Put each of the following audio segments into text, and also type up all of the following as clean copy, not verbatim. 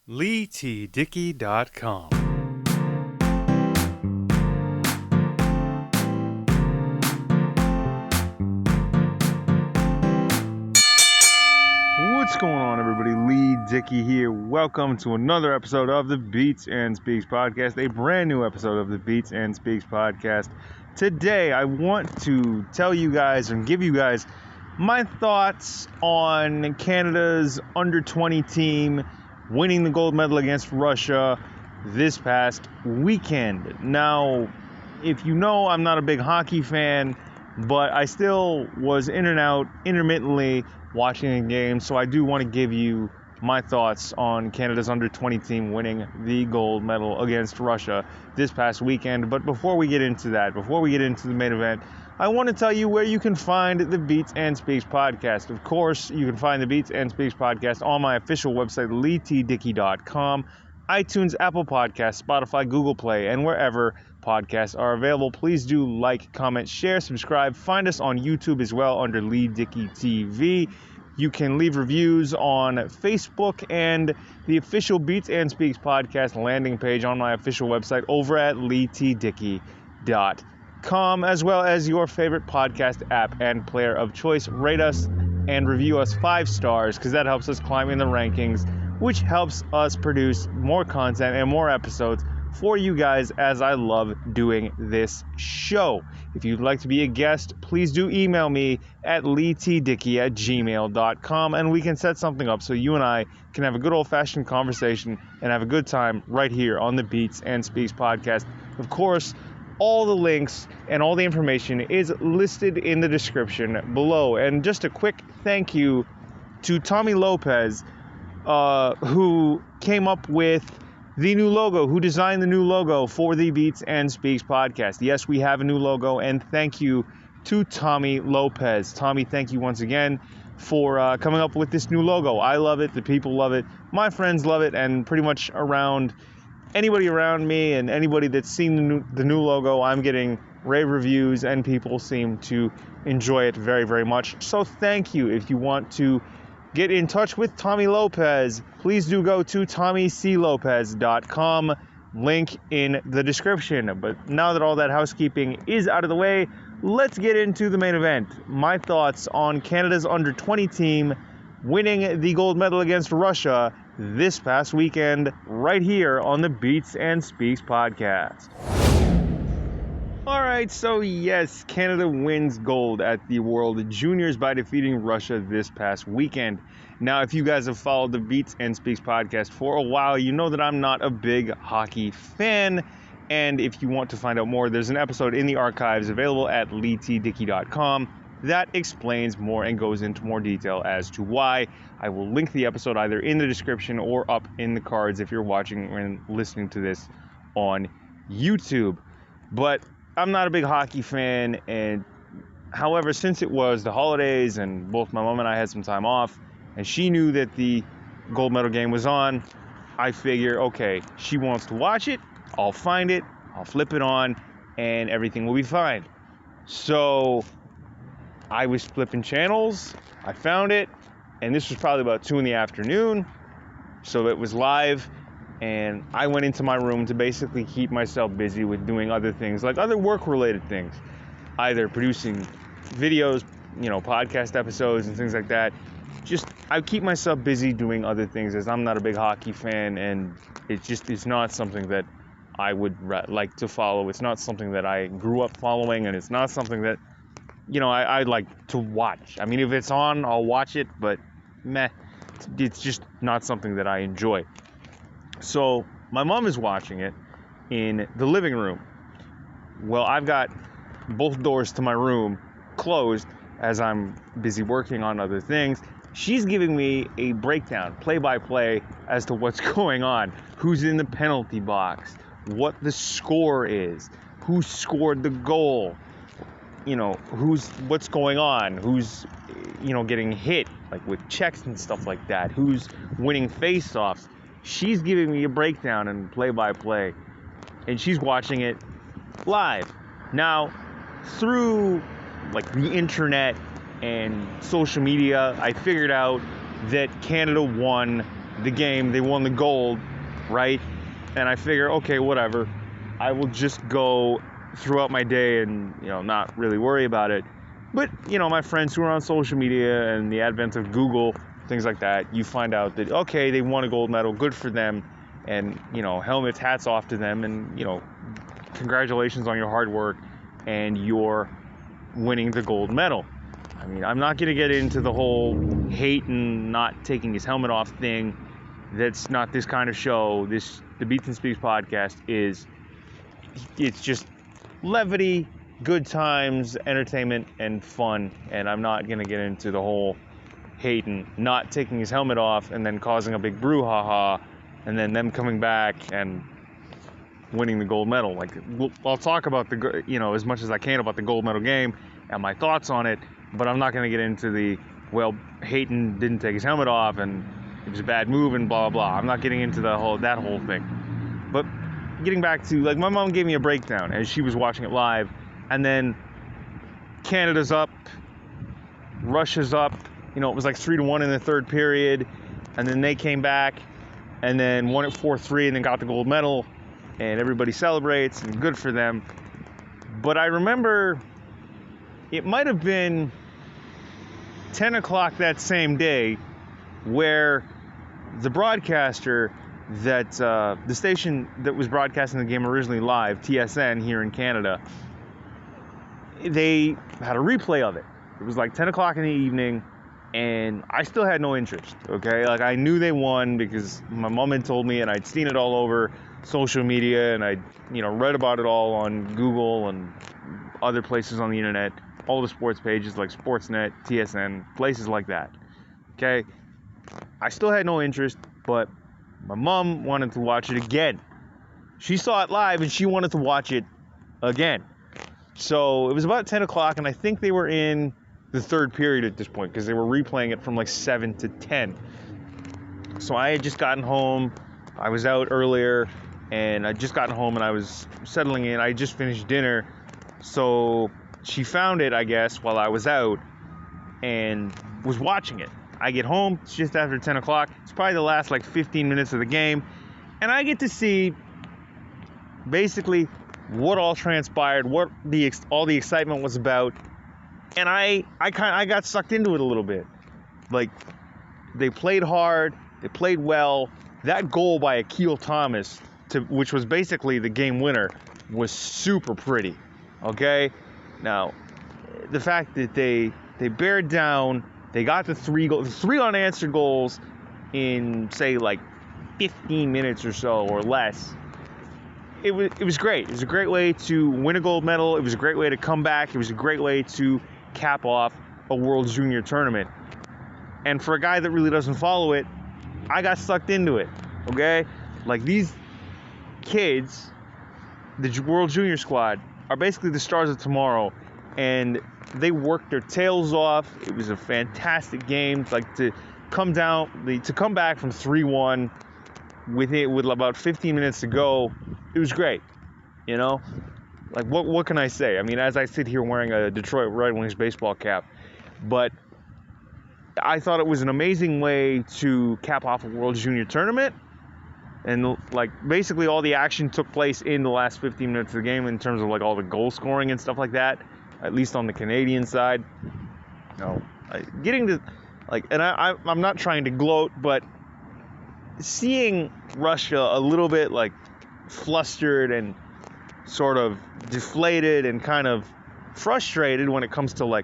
LEIGHTDICKEY.com. What's going on, everybody? Leigh Dickey here. Welcome to another episode of the Beats and Speaks podcast, a brand new episode of the Beats and Speaks podcast. Today, I want to tell you guys and give you guys my thoughts on Canada's under-20 team winning the gold medal against Russia this past weekend. Now, if you know, I'm not a big hockey fan, but I still was in and out intermittently watching the game, so I do want to give you my thoughts on Canada's under-20 team winning the gold medal against Russia this past weekend. But before we get into that, before we get into the main event, I want to tell you where you can find the Beats and Speaks podcast. Of course, you can find the Beats and Speaks podcast on my official website, LEIGHTDICKEY.com, iTunes, Apple Podcasts, Spotify, Google Play, and wherever podcasts are available. Please do like, comment, share, subscribe. Find us on YouTube as well under Leigh Dickey TV. You can leave reviews on Facebook and the official Beats and Speaks podcast landing page on my official website over at LEIGHTDICKEY.com, as well as your favorite podcast app and player of choice. Rate us and review us 5 stars because that helps us climb in the rankings, which helps us produce more content and more episodes for you guys, as I love doing this show. If you'd like to be a guest, please do email me at leightdickey@gmail.com and we can set something up so you and I can have a good old-fashioned conversation and have a good time right here on the Beats and Speaks podcast. Of course, all the links and all the information is listed in the description below. And just a quick thank you to Tommy Lopez, who came up with the new logo, who designed the new logo for the Beats and Speaks podcast. Yes, we have a new logo, and thank you to Tommy Lopez. Tommy, thank you once again for coming up with this new logo. I love it, the people love it, my friends love it, and pretty much anybody around me and anybody that's seen the new logo, I'm getting rave reviews, and people seem to enjoy it very, very much. So thank you. If you want to get in touch with Tommy Lopez, please do go to TommyCLopez.com, link in the description. But now that all that housekeeping is out of the way, let's get into the main event. My thoughts on Canada's under-20 team winning the gold medal against Russia this past weekend right here on the Beats and Speaks podcast. Alright, so yes, Canada wins gold at the World Juniors by defeating Russia this past weekend. Now, if you guys have followed the Beats and Speaks podcast for a while, you know that I'm not a big hockey fan. And if you want to find out more, there's an episode in the archives available at LEIGHTDICKEY.com that explains more and goes into more detail as to why. I will link the episode either in the description or up in the cards if you're watching and listening to this on YouTube. But I'm not a big hockey fan, and however, since it was the holidays and both my mom and I had some time off, and she knew that the gold medal game was on, I figure, okay, she wants to watch it, I'll find it, I'll flip it on, and everything will be fine. So I was flipping channels, I found it, and this was probably about 2 p.m, so it was live. And I went into my room to basically keep myself busy with doing other things, like other work-related things, either producing videos, podcast episodes and things like that. I keep myself busy doing other things, as I'm not a big hockey fan, and it's not something that I would like to follow. It's not something that I grew up following, and it's not something that, I like to watch. I mean, if it's on, I'll watch it, but meh, it's just not something that I enjoy. So my mom is watching it in the living room. Well, I've got both doors to my room closed as I'm busy working on other things. She's giving me a breakdown, play-by-play, as to what's going on, who's in the penalty box, what the score is, who scored the goal, what's going on, who's, getting hit, like with checks and stuff like that, who's winning face-offs. She's giving me a breakdown and play-by-play, and she's watching it live. Now, through the internet and social media, I figured out that Canada won the game, they won the gold, right? And I figure, okay, whatever. I will just go throughout my day and, not really worry about it. But, my friends who are on social media and the advent of Google, things like that, you find out that, okay, they won a gold medal, good for them. And, helmets, hats off to them. And, congratulations on your hard work and your winning the gold medal. I mean, I'm not going to get into the whole hate and not taking his helmet off thing. That's not this kind of show. The Beats and Speaks podcast it's just levity, good times, entertainment, and fun. And I'm not going to get into the whole hate and not taking his helmet off and then causing a big brouhaha and then them coming back and winning the gold medal. Like, I'll talk about as much as I can about the gold medal game and my thoughts on it, but I'm not going to get into Hayton didn't take his helmet off and it was a bad move and blah, blah, blah. I'm not getting into that whole thing. But getting back to, my mom gave me a breakdown as she was watching it live, and then Canada's up, Russia's up, it was like 3-1 in the third period, and then they came back and then won it 4-3 and then got the gold medal, and everybody celebrates, and good for them. But I remember it might have been 10 o'clock that same day where the broadcaster that the station that was broadcasting the game originally live, TSN here in Canada, they had a replay of it. It was like 10 o'clock in the evening, and I still had no interest, okay? Like, I knew they won because my mom had told me, and I'd seen it all over social media, and I'd, read about it all on Google and other places on the internet, all the sports pages like Sportsnet, TSN, places like that, okay? I still had no interest, but my mom wanted to watch it again. She saw it live, and she wanted to watch it again. So it was about 10 o'clock, and I think they were in the third period at this point because they were replaying it from like 7 to 10. So I had just gotten home. I was out earlier, and I just gotten home, and I was settling in. I just finished dinner. So she found it, I guess, while I was out and was watching it. I get home, it's just after 10 o'clock. It's probably the last 15 minutes of the game. And I get to see basically what all transpired, what all the excitement was about. And I got sucked into it a little bit. They played hard, they played well. That goal by Akil Thomas, which was basically the game winner, was super pretty. Okay? Now, the fact that they bared down, they got the three unanswered goals in, say, 15 minutes or so or less. It was great. It was a great way to win a gold medal. It was a great way to come back. It was a great way to cap off a World Junior tournament. And for a guy that really doesn't follow it, I got sucked into it, okay? These kids, the World Junior squad, are basically the stars of tomorrow, and they worked their tails off. It was a fantastic game. To come back from 3-1 with about 15 minutes to go, it was great. What can I say? I mean, as I sit here wearing a Detroit Red Wings baseball cap, but I thought it was an amazing way to cap off a World Junior tournament. And basically all the action took place in the last 15 minutes of the game in terms of all the goal scoring and stuff like that, at least on the Canadian side. Getting to and I'm not trying to gloat, but seeing Russia a little bit flustered and sort of deflated and kind of frustrated when it comes to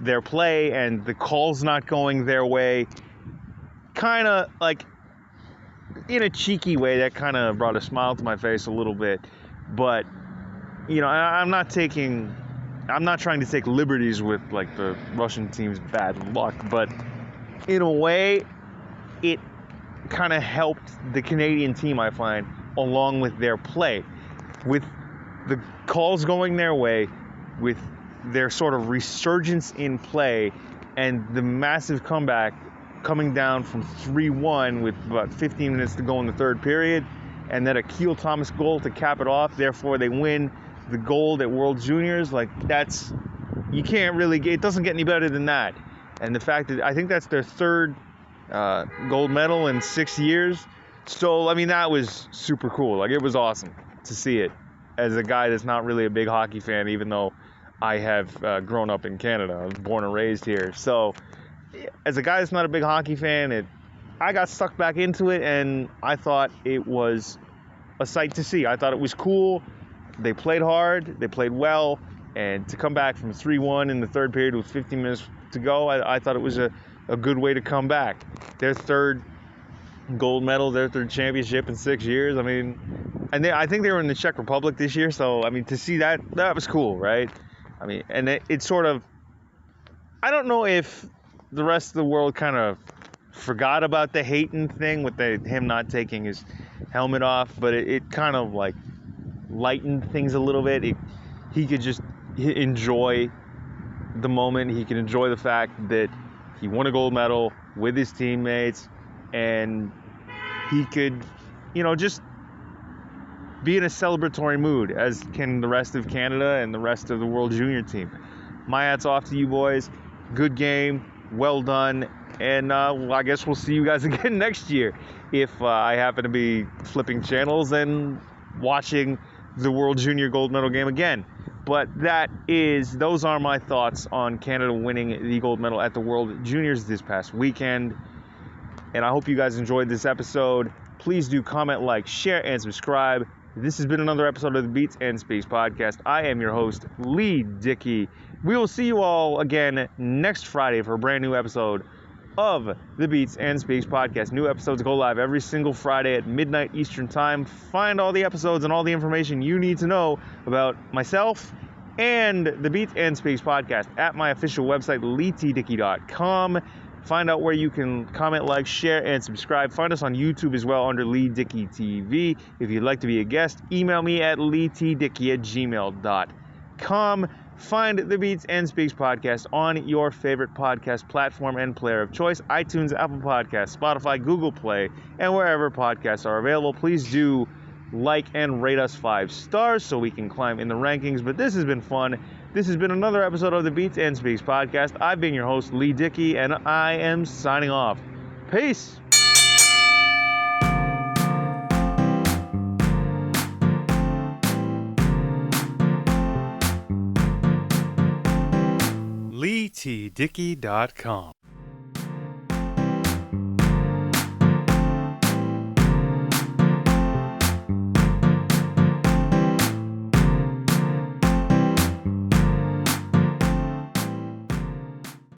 their play and the calls not going their way, kind of in a cheeky way, that kind of brought a smile to my face a little bit. But I'm not trying to take liberties with the Russian team's bad luck, but in a way it kind of helped the Canadian team, I find, along with their play, with the calls going their way, with their sort of resurgence in play, and the massive comeback coming down from 3-1 with about 15 minutes to go in the third period, and then Akil Thomas goal to cap it off. Therefore, they win the gold at World Juniors. You can't really it doesn't get any better than that. And the fact that I think that's their third gold medal in 6 years. So, I mean, that was super cool. Like, it was awesome to see it as a guy that's not really a big hockey fan, even though I have grown up in Canada. I was born and raised here. So, as a guy that's not a big hockey fan, I got sucked back into it, and I thought it was a sight to see. I thought it was cool. They played hard. They played well. And to come back from 3-1 in the third period with 15 minutes to go, I thought it was a good way to come back. Their third gold medal, their third championship in 6 years. I mean, and I think they were in the Czech Republic this year. So, I mean, to see that was cool, right? I mean, and it sort of, I don't know if the rest of the world kind of forgot about the Hayton thing with him not taking his helmet off, but it kind of like lightened things a little bit. He could just enjoy the moment. He could enjoy the fact that he won a gold medal with his teammates, and he could, just be in a celebratory mood, as can the rest of Canada and the rest of the World Junior team. My hat's off to you boys. Good game. Well done. And I guess we'll see you guys again next year if I happen to be flipping channels and watching the World Junior gold medal game again. But those are my thoughts on Canada winning the gold medal at the World Juniors this past weekend. And I hope you guys enjoyed this episode. Please do comment, like, share, and subscribe. This has been another episode of the Beats and Speaks podcast. I am your host, Leigh Dickey. We will see you all again next Friday for a brand new episode of the Beats and Speaks podcast. New episodes go live every single Friday at midnight Eastern time. Find all the episodes and all the information you need to know about myself and the Beats and Speaks podcast at my official website, LEIGHTDICKEY.com. Find out where you can comment, like, share, and subscribe. Find us on YouTube as well under Leigh Dickey TV. If you'd like to be a guest, email me at leightdickey@gmail.com. Find the Beats and Speaks podcast on your favorite podcast platform and player of choice: iTunes, Apple Podcasts, Spotify, Google Play, and wherever podcasts are available. Please do like and rate us 5 stars so we can climb in the rankings. But this has been fun. This has been another episode of the Beats and Speaks podcast. I've been your host, Leigh Dickey, and I am signing off. Peace. LEIGHTDICKEY.com